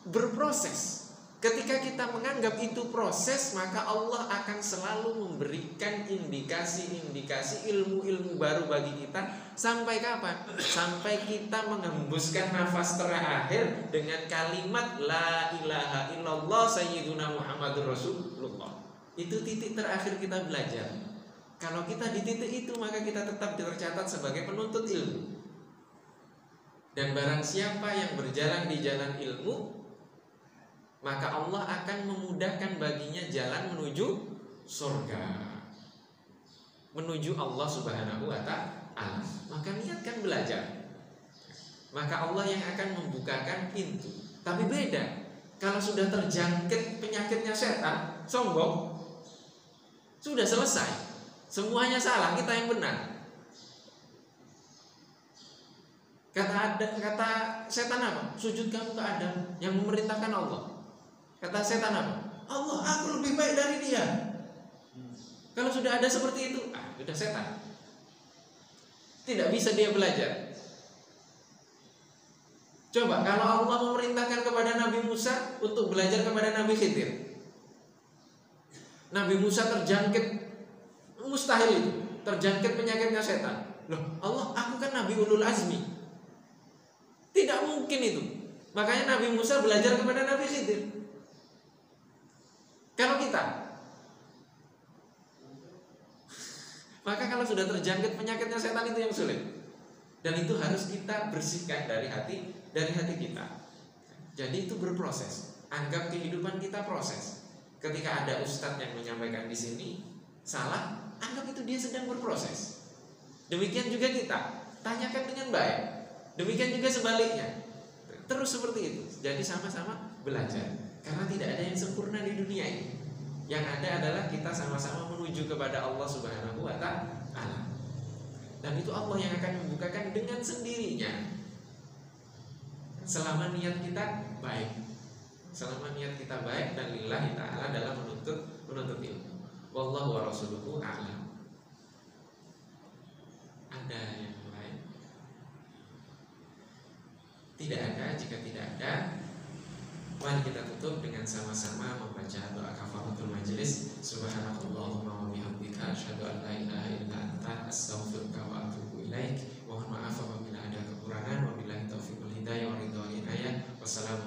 berproses. Ketika kita menganggap itu proses, maka Allah akan selalu memberikan indikasi-indikasi ilmu-ilmu baru bagi kita. Sampai kapan? Sampai kita menghembuskan nafas terakhir dengan kalimat La ilaha illallah sayyiduna Muhammadur Rasulullah. Itu titik terakhir kita belajar. Kalau kita di titik itu, maka kita tetap tercatat sebagai penuntut ilmu. Dan barang siapa yang berjalan di jalan ilmu, maka Allah akan memudahkan baginya jalan menuju surga, menuju Allah Subhanahu wa ta'ala. Maka niatkan belajar, maka Allah yang akan membukakan pintu. Tapi beda kalau sudah terjangkit penyakitnya setan, sombong, sudah selesai, semuanya salah, kita yang benar. Kata setan apa? Sujud kamu ke Adam yang memerintahkan Allah. Kata setan apa? Allah, aku lebih baik dari dia. Kalau sudah ada seperti itu, sudah setan. Tidak bisa dia belajar. Coba kalau Allah memerintahkan kepada Nabi Musa untuk belajar kepada Nabi Khidir, Nabi Musa terjangkit, mustahil itu, terjangkit penyakitnya setan. Loh, Allah, aku kan Nabi Ulul Azmi. Tidak mungkin itu. Makanya Nabi Musa belajar kepada Nabi Khidir. Kalau kita, maka kalau sudah terjangkit penyakitnya setan itu yang sulit. Dan itu harus kita bersihkan dari hati kita. Jadi itu berproses. Anggap kehidupan kita proses. Ketika ada ustadz yang menyampaikan di sini salah, anggap itu dia sedang berproses. Demikian juga kita, tanyakan dengan baik. Demikian juga sebaliknya. Terus seperti itu. Jadi sama-sama belajar. Karena tidak ada yang sempurna di dunia ini. Yang ada adalah kita sama-sama menuju kepada Allah Subhanahu wa ta'ala. Dan itu Allah yang akan membukakan dengan sendirinya. Selama niat kita baik. Selama niat kita baik dan lillahi ta'ala dalam menuntut ilmu. Wallahu wa rasuluhu a'lam. Ada yang lain? Tidak ada. Jika tidak ada, mari kita tutup dengan sama-sama membaca doa kafaratul majelis. Subhanakallahumma wa bihamdika asyhadu an la ilaha illa anta astaghfiruka wa atubu ilaik. Mohon maaf apabila ada kekurangan. Wabillahi taufiq wal hidayah wa ridha wal inayah. Wassalamu